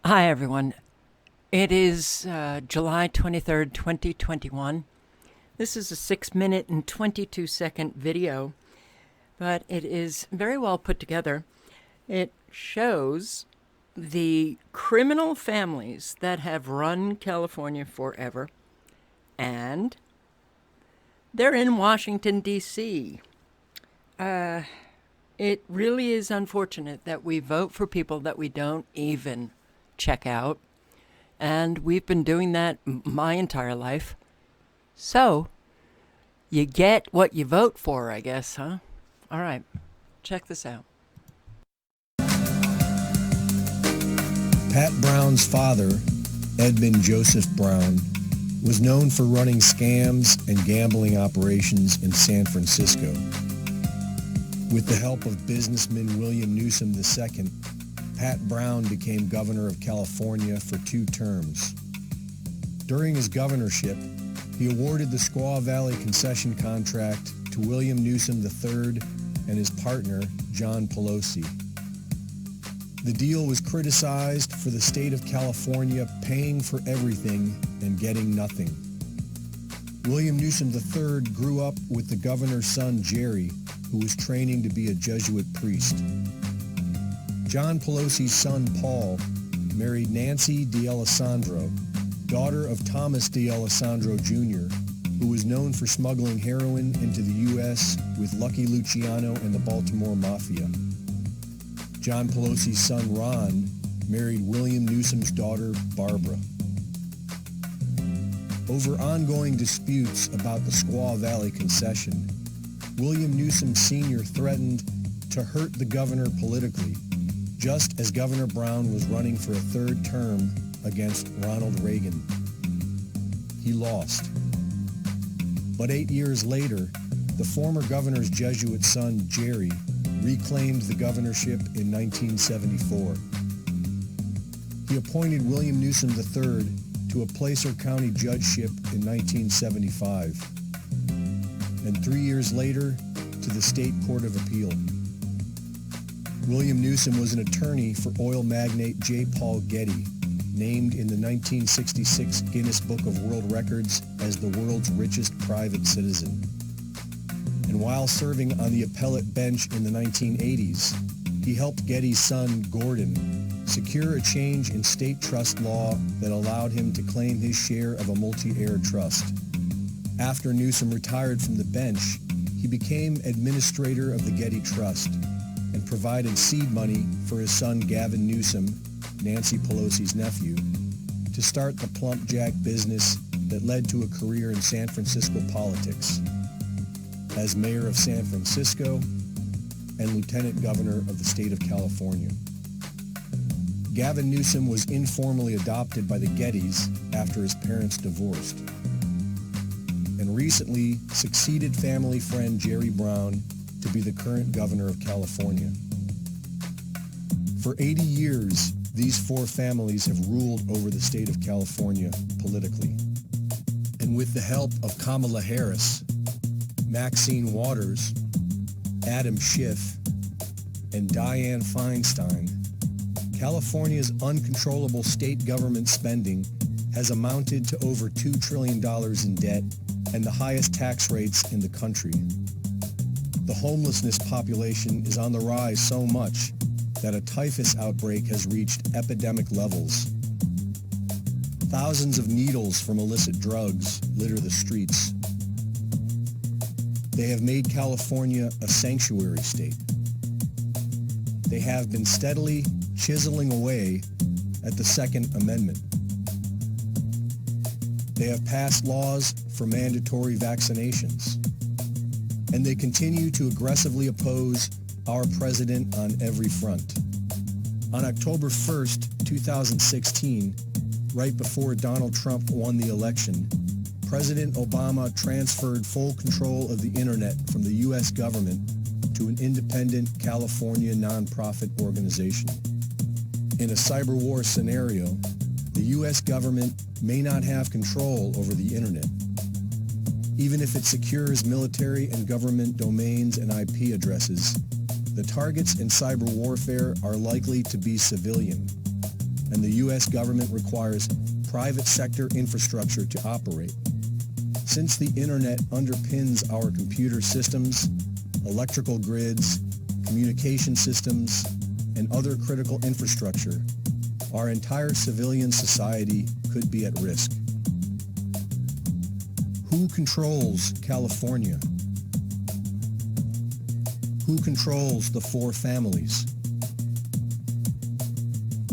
Hi, everyone. It is July 23rd, 2021. This is a 6-minute and 22-second video, but it is very well put together. It shows the criminal families that have run California forever, and they're in Washington, D.C. It really is unfortunate that we vote for people that we don't even check out. And we've been doing that my entire life. So, you get what you vote for, I guess, huh? All right, check this out. Pat Brown's father, Edmund Joseph Brown, was known for running scams and gambling operations in San Francisco. With the help of businessman William Newsom II, Pat Brown became governor of California for 2 terms. During his governorship, he awarded the Squaw Valley concession contract to William Newsom III and his partner, John Pelosi. The deal was criticized for the state of California paying for everything and getting nothing. William Newsom III grew up with the governor's son, Jerry, who was training to be a Jesuit priest. John Pelosi's son, Paul, married Nancy D'Alessandro, daughter of Thomas D'Alessandro Jr., who was known for smuggling heroin into the U.S. with Lucky Luciano and the Baltimore Mafia. John Pelosi's son, Ron, married William Newsom's daughter, Barbara. Over ongoing disputes about the Squaw Valley concession, William Newsom Sr. threatened to hurt the governor politically, just as Governor Brown was running for a 3rd term against Ronald Reagan. He lost. But 8 years later, the former governor's Jesuit son, Jerry, reclaimed the governorship in 1974. He appointed William Newsom III to a Placer County judgeship in 1975, and 3 years later to the State Court of Appeal. William Newsom was an attorney for oil magnate J. Paul Getty, named in the 1966 Guinness Book of World Records as the world's richest private citizen. And while serving on the appellate bench in the 1980s, he helped Getty's son, Gordon, secure a change in state trust law that allowed him to claim his share of a multi-heir trust. After Newsom retired from the bench, he became administrator of the Getty Trust and provided seed money for his son Gavin Newsom, Nancy Pelosi's nephew, to start the plump jack business that led to a career in San Francisco politics as mayor of San Francisco and lieutenant governor of the state of California. Gavin Newsom was informally adopted by the Gettys after his parents divorced, and recently succeeded family friend Jerry Brown to be the current governor of California. For 80 years, these 4 families have ruled over the state of California politically. And with the help of Kamala Harris, Maxine Waters, Adam Schiff, and Dianne Feinstein, California's uncontrollable state government spending has amounted to over $2 trillion in debt and the highest tax rates in the country. The homelessness population is on the rise so much that a typhus outbreak has reached epidemic levels. Thousands of needles from illicit drugs litter the streets. They have made California a sanctuary state. They have been steadily chiseling away at the Second Amendment. They have passed laws for mandatory vaccinations. And they continue to aggressively oppose our president on every front. On October 1st, 2016, right before Donald Trump won the election, President Obama transferred full control of the internet from the U.S. government to an independent California nonprofit organization. In a cyber war scenario, the U.S. government may not have control over the internet, even if it secures military and government domains and IP addresses. The targets in cyber warfare are likely to be civilian, and the U.S. government requires private sector infrastructure to operate. Since the internet underpins our computer systems, electrical grids, communication systems, and other critical infrastructure, our entire civilian society could be at risk. Who controls California? Who controls the four families?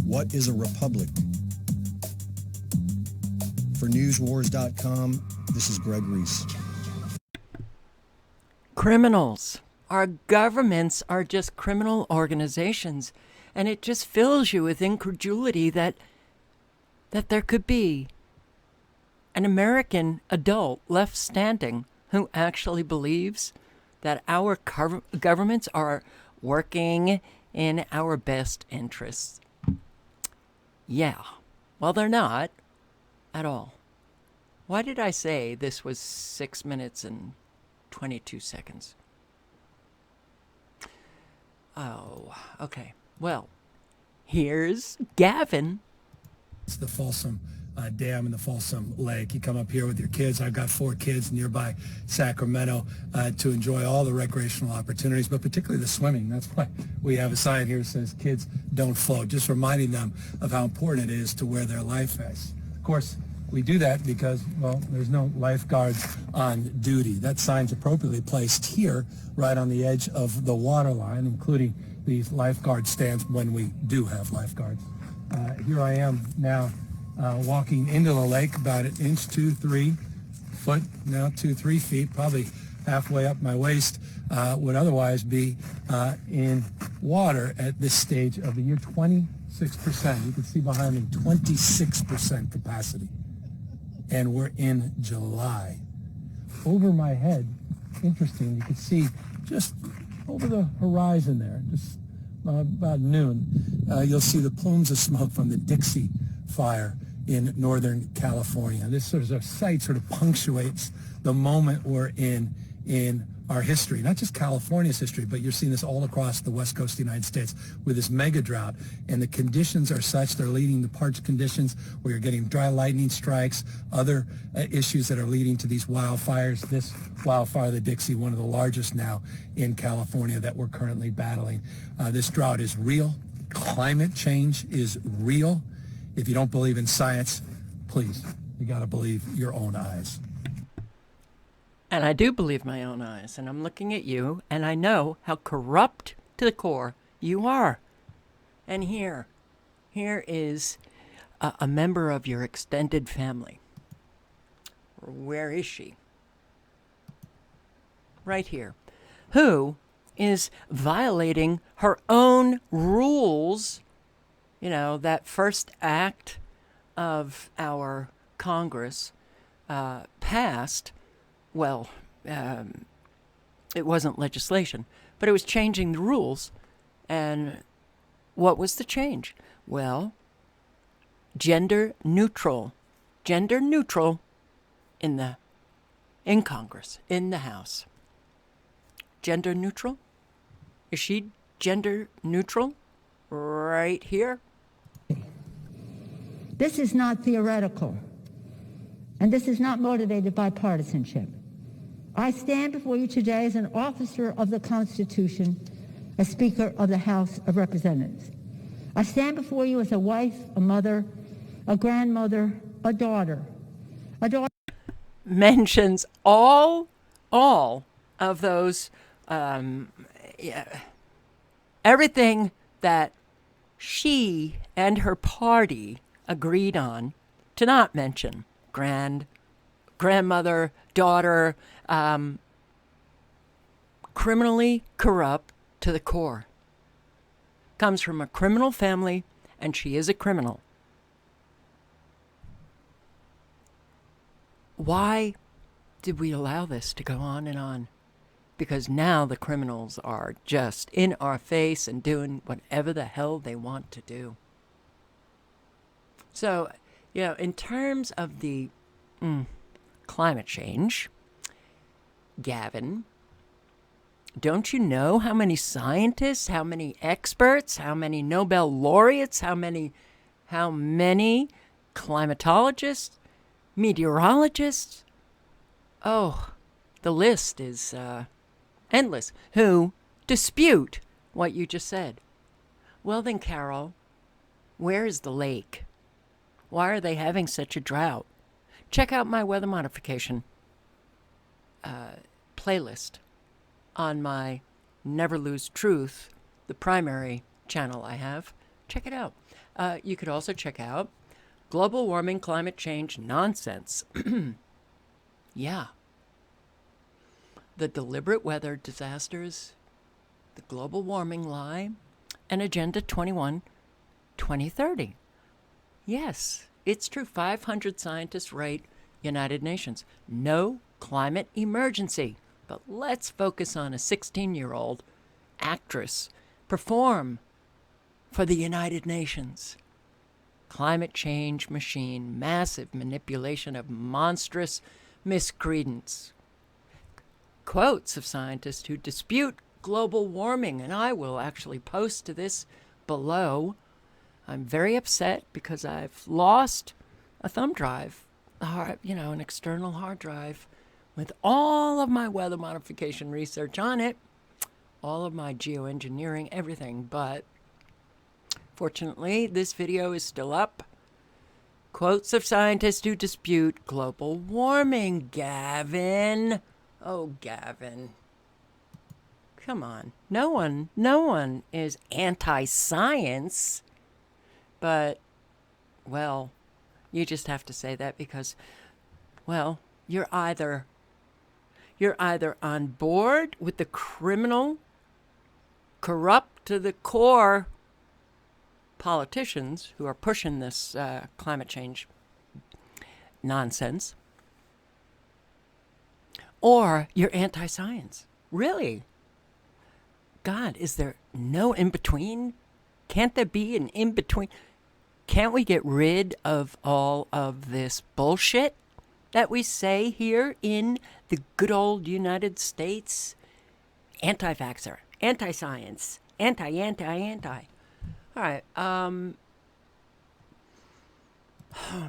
What is a republic? For newswars.com, this is Greg Reese. Criminals. Our governments are just criminal organizations, and it just fills you with incredulity that there could be an American adult left standing who actually believes that our governments are working in our best interests. Yeah, well, they're not at all. Why did I say this was 6 minutes and 22 seconds? Oh, okay. Well, here's Gavin. It's the Folsom Dam and the Folsom Lake. You come up here with your kids. I've got 4 kids nearby Sacramento to enjoy all the recreational opportunities, but particularly the swimming. That's why we have a sign here that says kids don't float, just reminding them of how important it is to wear their life vests. Of course, we do that because, well, there's no lifeguards on duty. That sign's appropriately placed here, right on the edge of the water line, including these lifeguard stands when we do have lifeguards. Here I am now walking into the lake about an inch, 2-3 foot, now 2-3 feet, probably halfway up my waist, would otherwise be in water at this stage of the year. 26%. You can see behind me, 26% capacity. And we're in July. Over my head, interesting, you can see just over the horizon there, just about noon, you'll see the plumes of smoke from the Dixie fire in Northern California. This sort of sight sort of punctuates the moment we're in our history, not just California's history, but you're seeing this all across the west coast of the United States with this mega drought. And the conditions are such, they're leading to parched conditions where you're getting dry lightning strikes, other issues that are leading to these wildfires. This wildfire, the Dixie, one of the largest now in California that we're currently battling. This drought is real. Climate change is real. If you don't believe in science, please, you got to believe your own eyes. And I do believe my own eyes, and I'm looking at you, and I know how corrupt to the core you are. And here is a member of your extended family. Where is she? Right here. Who is violating her own rules? You know, that first act of our Congress passed. Well, it wasn't legislation, but it was changing the rules. And what was the change? Well, gender neutral in Congress, in the House. Gender neutral? Is she gender neutral? Right here. This is not theoretical, and this is not motivated by partisanship. I stand before you today as an officer of the Constitution, a Speaker of the House of Representatives. I stand before you as a wife, a mother, a grandmother, a daughter. Mentions all of those, everything that she and her party agreed on to not mention. Grandmother, daughter, criminally corrupt to the core. Comes from a criminal family, and she is a criminal. Why did we allow this to go on and on? Because now the criminals are just in our face and doing whatever the hell they want to do. So, in terms of the climate change, Gavin, don't you know how many scientists, how many experts, how many Nobel laureates, how many how many climatologists, meteorologists, oh, the list is endless, who dispute what you just said. Well then, Carol, where is the lake? Why are they having such a drought? Check out my weather modification playlist on my Never Lose Truth, the primary channel I have. Check it out. You could also check out global warming, climate change nonsense. Yeah. The deliberate weather disasters, the global warming lie, and Agenda 21 2030. Yes, it's true. 500 scientists write United Nations. No climate emergency. But let's focus on a 16-year-old actress perform for the United Nations. Climate change machine, massive manipulation of monstrous miscredence. Quotes of scientists who dispute global warming, and I will actually post to this below. I'm very upset because I've lost a thumb drive, an external hard drive with all of my weather modification research on it, all of my geoengineering, everything. But fortunately, this video is still up. Quotes of scientists who dispute global warming. Gavin. Oh, Gavin. Come on. No one is anti-science. But, well, you just have to say that because, well, you're either on board with the criminal, corrupt to the core politicians who are pushing this climate change nonsense, or you're anti-science. Really? God, is there no in-between? Can't there be an in-between? Can't we get rid of all of this bullshit that we say here in the good old United States? Anti-vaxxer, anti-science, anti. All right. Oh,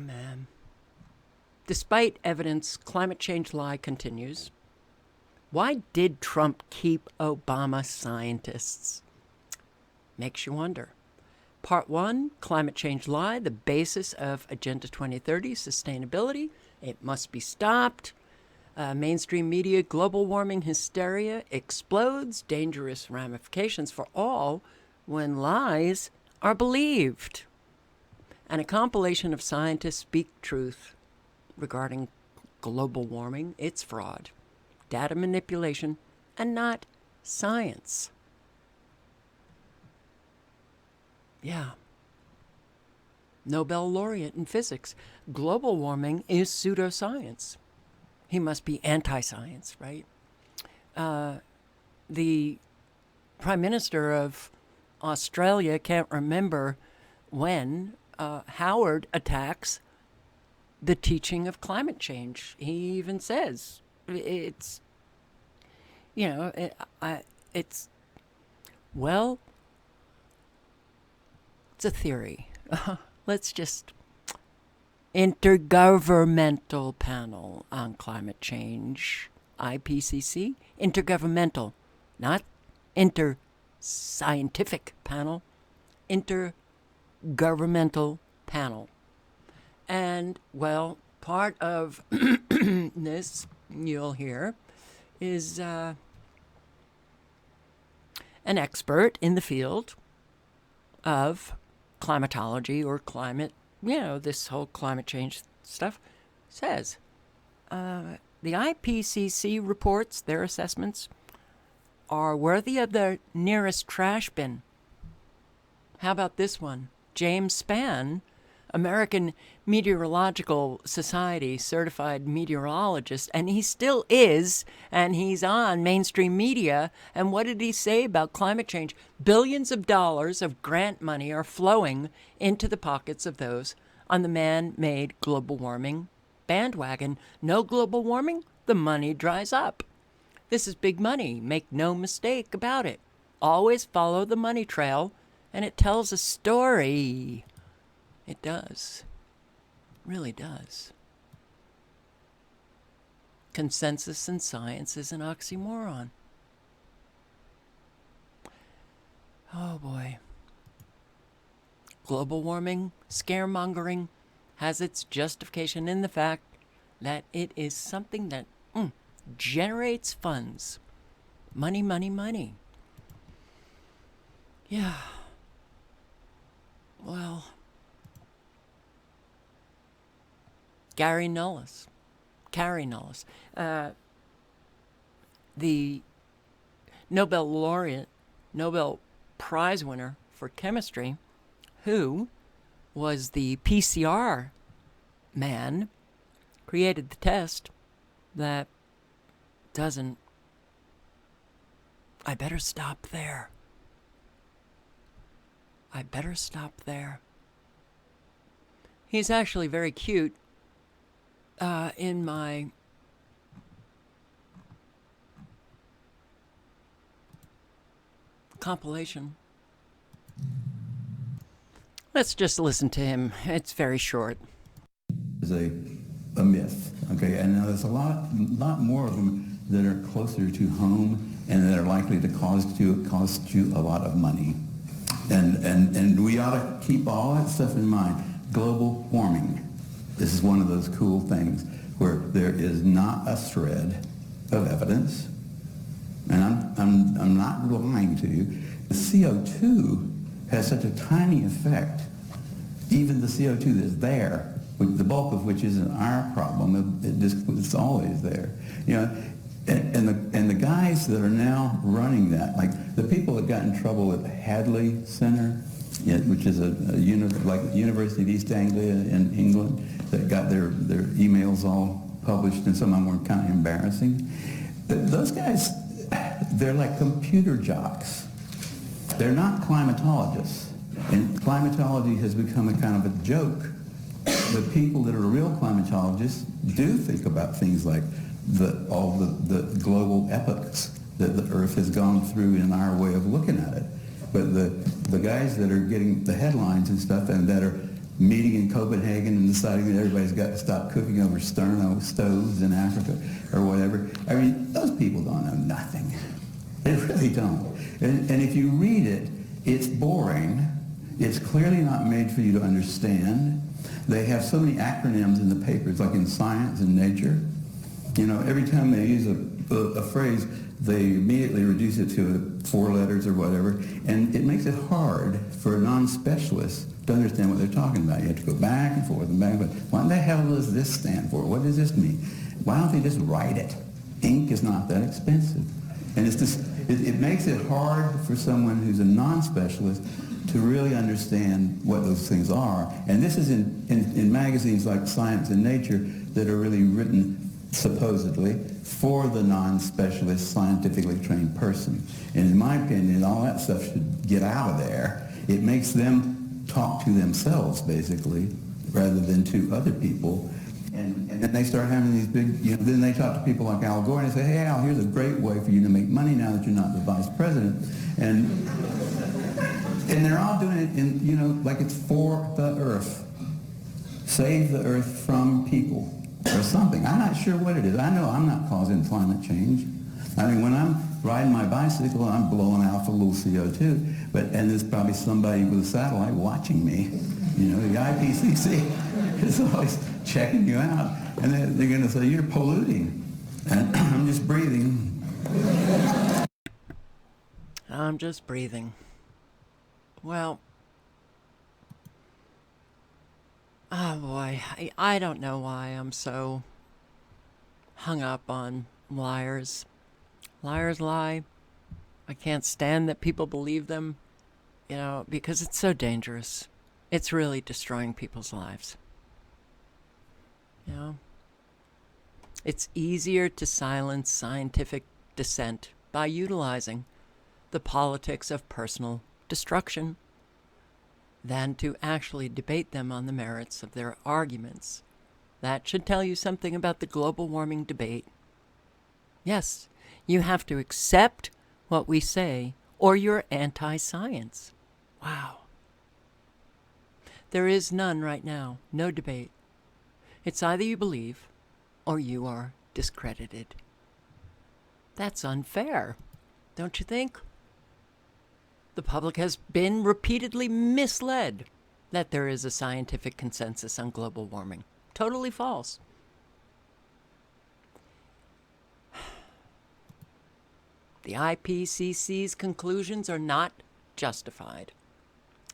man. Despite evidence, climate change lie continues. Why did Trump keep Obama scientists? Makes you wonder. Part 1, climate change lie, the basis of Agenda 2030, sustainability. It must be stopped. Mainstream media, global warming hysteria explodes. Dangerous ramifications for all when lies are believed. And a compilation of scientists speak truth regarding global warming. It's fraud, data manipulation, and not science. Yeah. Nobel laureate in physics. Global warming is pseudoscience. He must be anti-science, right? The Prime Minister of Australia can't remember when Howard attacks the teaching of climate change. He even says it's, it's a theory. Let's just Intergovernmental Panel on Climate Change, IPCC, intergovernmental, not inter-scientific panel, intergovernmental panel. And, well, part of this, you'll hear, is an expert in the field of climatology or climate, this whole climate change stuff, says the IPCC reports, their assessments, are worthy of the nearest trash bin. How about this one? James Spann, American Meteorological Society certified meteorologist, and he still is, and he's on mainstream media. And what did he say about climate change? Billions of dollars of grant money are flowing into the pockets of those on the man-made global warming bandwagon. No global warming, the money dries up. This is big money. Make no mistake about it. Always follow the money trail, and it tells a story. It does. Really does. Consensus in science is an oxymoron. Oh boy. Global warming, scaremongering, has its justification in the fact that it is something that generates funds. Money, money, money. Yeah. Well, Carrie Mullis, the Nobel laureate, Nobel Prize winner for chemistry, who was the PCR man, created the test that doesn't... I better stop there. He's actually very cute. In my compilation. Let's just listen to him. It's very short. Is a myth, okay? And now there's a lot more of them that are closer to home and that are likely to cost you a lot of money. And we ought to keep all that stuff in mind. Global warming. This is one of those cool things where there is not a thread of evidence, and I'm not lying to you. The CO2 has such a tiny effect, even the CO2 that's there, the bulk of which isn't our problem. It's always there, you know. And the guys that are now running that, like the people that got in trouble at the Hadley Center, which is like University of East Anglia in England, that got their emails all published, and some of them were kind of embarrassing. Those guys, they're like computer jocks. They're not climatologists. And climatology has become a kind of a joke. The people that are real climatologists do think about things like all the global epochs that the Earth has gone through in our way of looking at it. But the guys that are getting the headlines and stuff and that are meeting in Copenhagen and deciding that everybody's got to stop cooking over sterno stoves in Africa or whatever, I mean, those people don't know nothing. They really don't. And if you read it, it's boring. It's clearly not made for you to understand. They have so many acronyms in the papers, like in Science and Nature. You know, every time they use a phrase, they immediately reduce it to 4 letters or whatever, and it makes it hard for a non-specialist to understand what they're talking about. You have to go back and forth and back and forth. What the hell does this stand for? What does this mean? Why don't they just write it? Ink is not that expensive. And it's just, it makes it hard for someone who's a non-specialist to really understand what those things are. And this is in magazines like Science and Nature that are really written supposedly for the non-specialist, scientifically trained person. And in my opinion, all that stuff should get out of there. It makes them talk to themselves, basically, rather than to other people. And then they start having these big, then they talk to people like Al Gore and they say, hey, Al, here's a great way for you to make money now that you're not the vice president. And they're all doing it in, like it's for the earth. Save the earth from people or something. I'm not sure what it is. I know I'm not causing climate change. I mean, when I'm riding my bicycle, I'm blowing out a little CO2. And there's probably somebody with a satellite watching me. The IPCC is always checking you out. And they're going to say, you're polluting. And I'm just breathing. I'm just breathing. Well, oh boy, I don't know why I'm so hung up on liars. Liars lie. I can't stand that people believe them, because it's so dangerous. It's really destroying people's lives. It's easier to silence scientific dissent by utilizing the politics of personal destruction than to actually debate them on the merits of their arguments. That should tell you something about the global warming debate. Yes, you have to accept what we say or you're anti-science. Wow. There is none right now. No debate. It's either you believe or you are discredited. That's unfair, don't you think? The public has been repeatedly misled that there is a scientific consensus on global warming. Totally false. The IPCC's conclusions are not justified.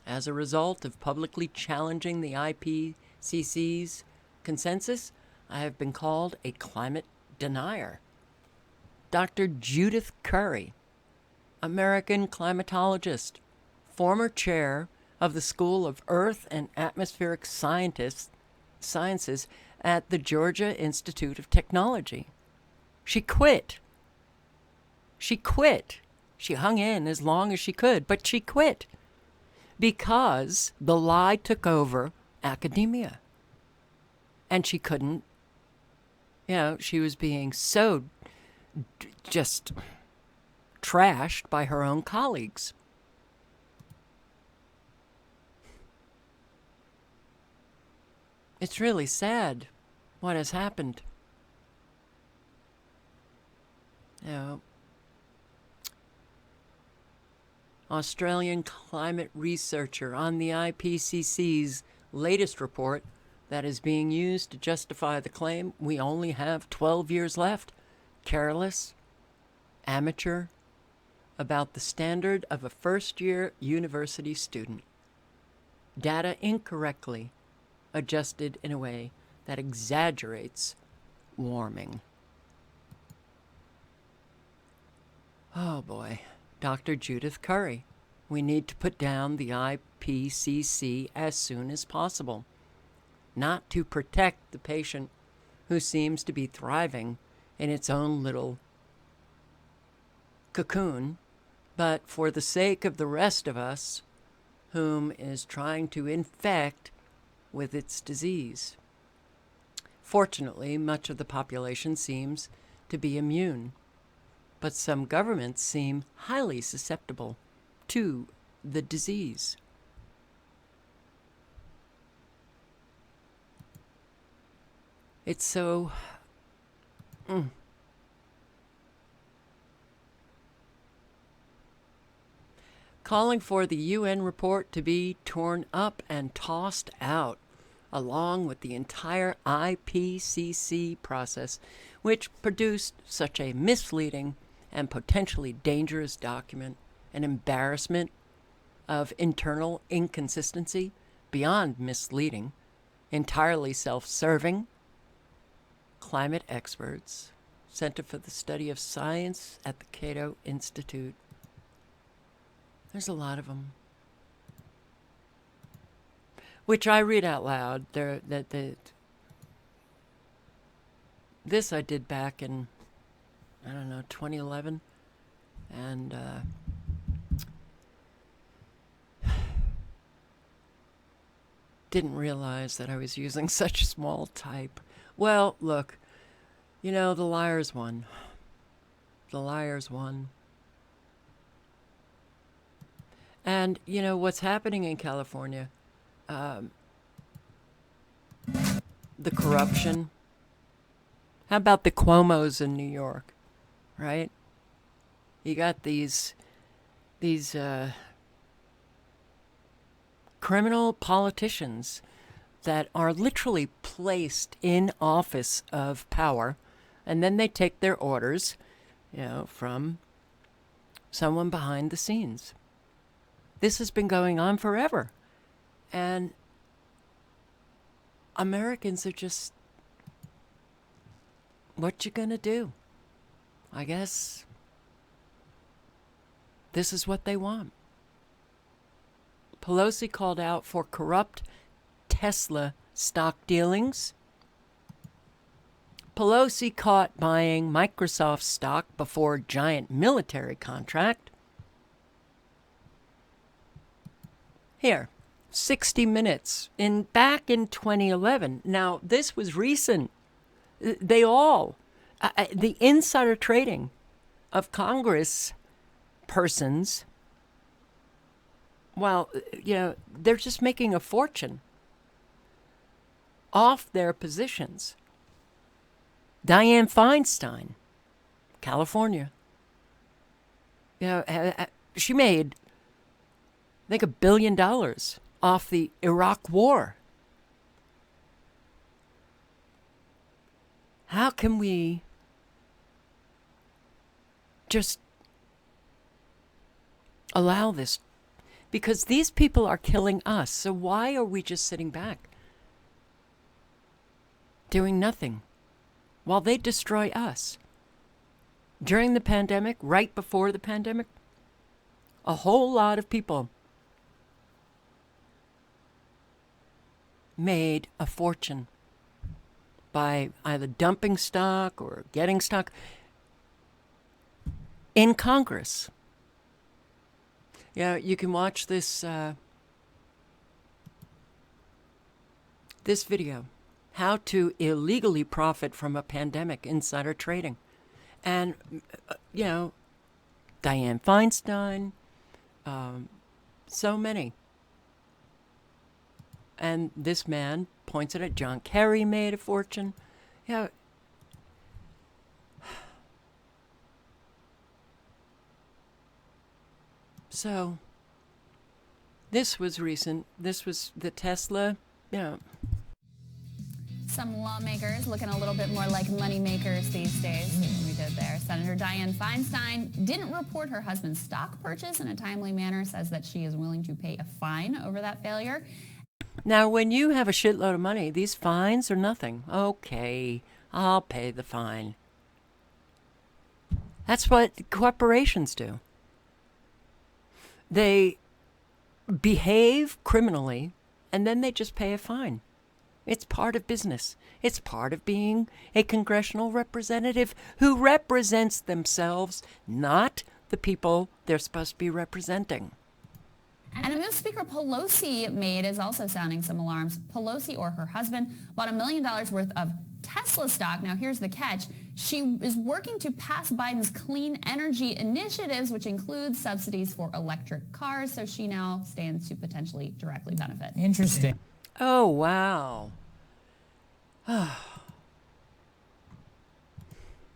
As a result of publicly challenging the IPCC's consensus, I have been called a climate denier. Dr. Judith Curry, American climatologist, former chair of the School of Earth and Atmospheric Sciences at the Georgia Institute of Technology. She quit. She hung in as long as she could, but she quit because the lie took over academia. And she couldn't, she was being so just trashed by her own colleagues. It's really sad what has happened. Australian climate researcher on the IPCC's latest report that is being used to justify the claim we only have 12 years left. Careless, amateur, about the standard of a first-year university student. Data incorrectly adjusted in a way that exaggerates warming. Oh boy. Dr. Judith Curry, we need to put down the IPCC as soon as possible. Not to protect the patient who seems to be thriving in its own little cocoon, but for the sake of the rest of us whom is trying to infect with its disease. Fortunately, much of the population seems to be immune, but some governments seem highly susceptible to the disease. It's so... Calling for the UN report to be torn up and tossed out, along with the entire IPCC process, which produced such a misleading and potentially dangerous document, an embarrassment of internal inconsistency beyond misleading, entirely self-serving. Climate experts, Center for the Study of Science at the Cato Institute. There's a lot of them, which I read out loud. This I did back in 2011, and didn't realize that I was using such small type. Well, look, the liars won. The liars won. And, what's happening in California, the corruption. How about the Cuomos in New York, right? You got these criminal politicians that are literally placed in office of power, and then they take their orders, from someone behind the scenes. This has been going on forever. And Americans are just, what you gonna do? I guess this is what they want. Pelosi called out for corrupt Tesla stock dealings. Pelosi caught buying Microsoft stock before giant military contract. Here, 60 Minutes, back in 2011. Now, this was recent. They all, the insider trading of Congress persons, well, they're just making a fortune off their positions. Dianne Feinstein, California. She made, I think, $1 billion off the Iraq War. How can we just allow this? Because these people are killing us. So why are we just sitting back, doing nothing, while they destroy us? During the pandemic, right before the pandemic, a whole lot of people made a fortune by either dumping stock or getting stock in Congress. You can watch this this video, how to illegally profit from a pandemic, insider trading. And, Dianne Feinstein, so many. And this man points at it. John Kerry made a fortune. So, this was recent. This was the Tesla, Some lawmakers looking a little bit more like money makers these days. See what we did there. Senator Dianne Feinstein didn't report her husband's stock purchase in a timely manner, says that she is willing to pay a fine over that failure. Now, when you have a shitload of money, these fines are nothing. Okay, I'll pay the fine. That's what corporations do. They behave criminally, and then they just pay a fine. It's part of business. It's part of being a congressional representative who represents themselves, not the people they're supposed to be representing. And a move Speaker Pelosi made is also sounding some alarms. Pelosi or her husband bought $1 million worth of Tesla stock. Now, here's the catch. She is working to pass Biden's clean energy initiatives, which includes subsidies for electric cars. So she now stands to potentially directly benefit. Interesting. Oh, wow.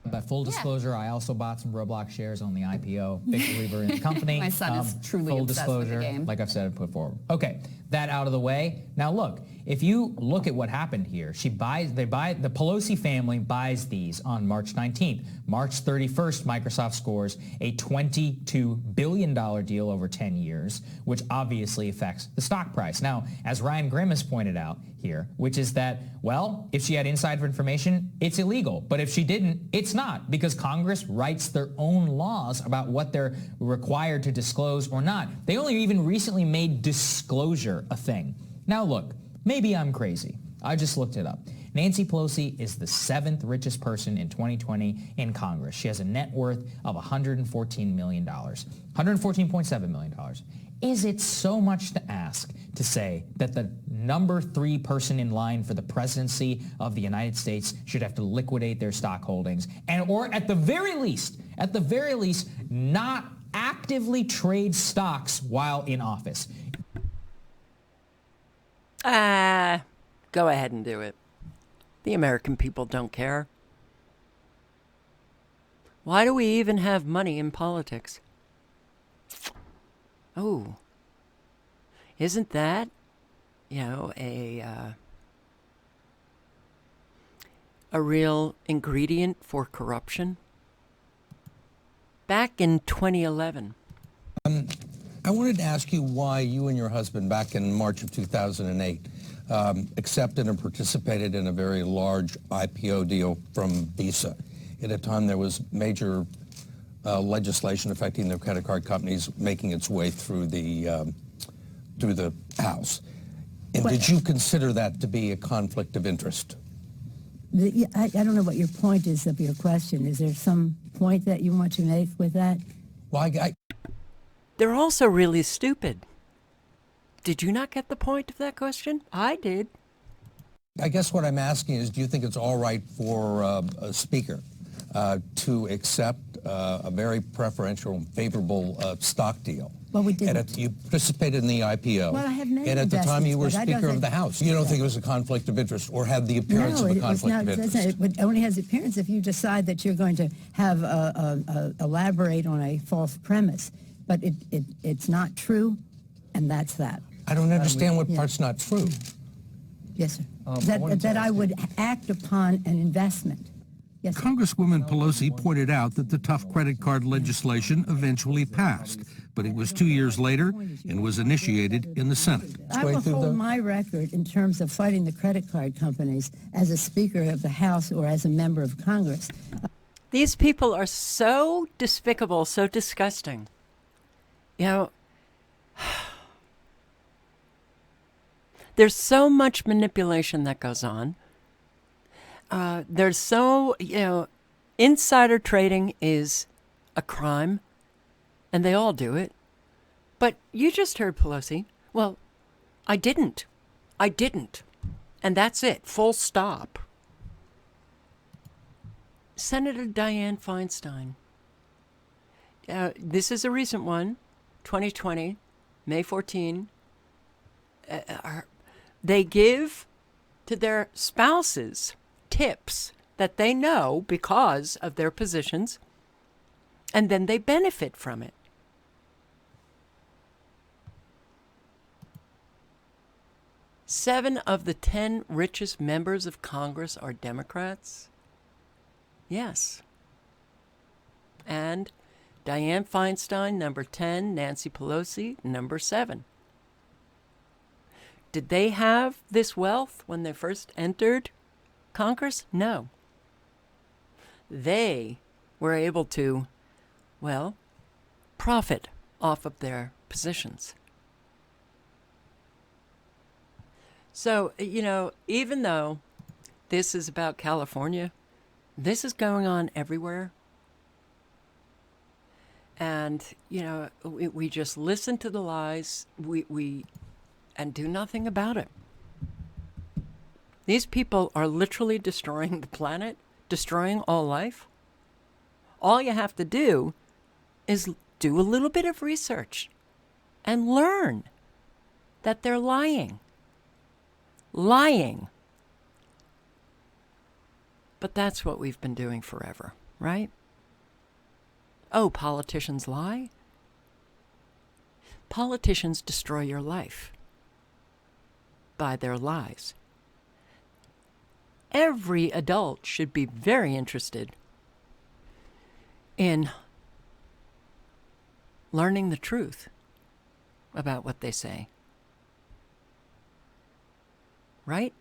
But full disclosure, I also bought some Roblox shares on the IPO. Big believer in the company. My son is truly full obsessed disclosure, with the game. like I've said, put forward. Okay, that out of the way. Now look, if you look at what happened here, the Pelosi family buys these on March 19th. March 31st, Microsoft scores a $22 billion deal over 10 years, which obviously affects the stock price. Now, as Ryan Grimm has pointed out here, which is that, well, if she had insider information, it's illegal. But if she didn't, it's not, because Congress writes their own laws about what they're required to disclose or not. They only even recently made disclosure a thing. Now look, maybe I'm crazy. I just looked it up. Nancy Pelosi is the 7th richest person in 2020 in Congress. She has a net worth of $114 million, $114.7 million. Is it so much to ask to say that the number 3 person in line for the presidency of the United States should have to liquidate their stock holdings or at the very least, not actively trade stocks while in office? Go ahead and do it. The American people don't care. Why do we even have money in politics? Oh, isn't that, a real ingredient for corruption? Back in 2011. I wanted to ask you why you and your husband, back in March of 2008, accepted and participated in a very large IPO deal from Visa. At a time there was major legislation affecting the credit card companies making its way through the House. And did you consider that to be a conflict of interest? I don't know what your point is of your question. Is there some point that you want to make with that? Well, They're also really stupid. Did you not get the point of that question? I did. I guess what I'm asking is, do you think it's all right for a speaker to accept a very preferential and favorable stock deal. Well, we didn't. And you participated in the IPO. Well, I have many And at the time you were investments, but I Speaker don't of the think- House. You don't think it was a conflict of interest or had the appearance of a conflict of interest? It only has appearance if you decide that you're going to have elaborate on a false premise. But it's not true, and that's that. I don't understand what part's not true. Yes, sir. That I would act upon an investment. Yes, sir. Congresswoman Pelosi pointed out that the tough credit card legislation eventually passed, but it was 2 years later and was initiated in the Senate. I will hold my record in terms of fighting the credit card companies as a Speaker of the House or as a member of Congress. These people are so despicable, so disgusting. You know, there's so much manipulation that goes on. There's so, insider trading is a crime, and they all do it. But you just heard Pelosi. Well, I didn't. And that's it, full stop. Senator Dianne Feinstein. This is a recent one, 2020, May 14. They give to their spouses tips that they know because of their positions, and then they benefit from it. Seven of the 10 richest members of Congress are Democrats. Yes. And Dianne Feinstein, number 10, Nancy Pelosi, number 7. Did they have this wealth when they first entered Congress? No. They were able to, profit off of their positions. So, even though this is about California, this is going on everywhere. And, we just listen to the lies, and do nothing about it. These people are literally destroying the planet, destroying all life. All you have to do is do a little bit of research and learn that they're lying. Lying. But that's what we've been doing forever, right? Oh, politicians lie? Politicians destroy your life by their lies. Every adult should be very interested in learning the truth about what they say. Right?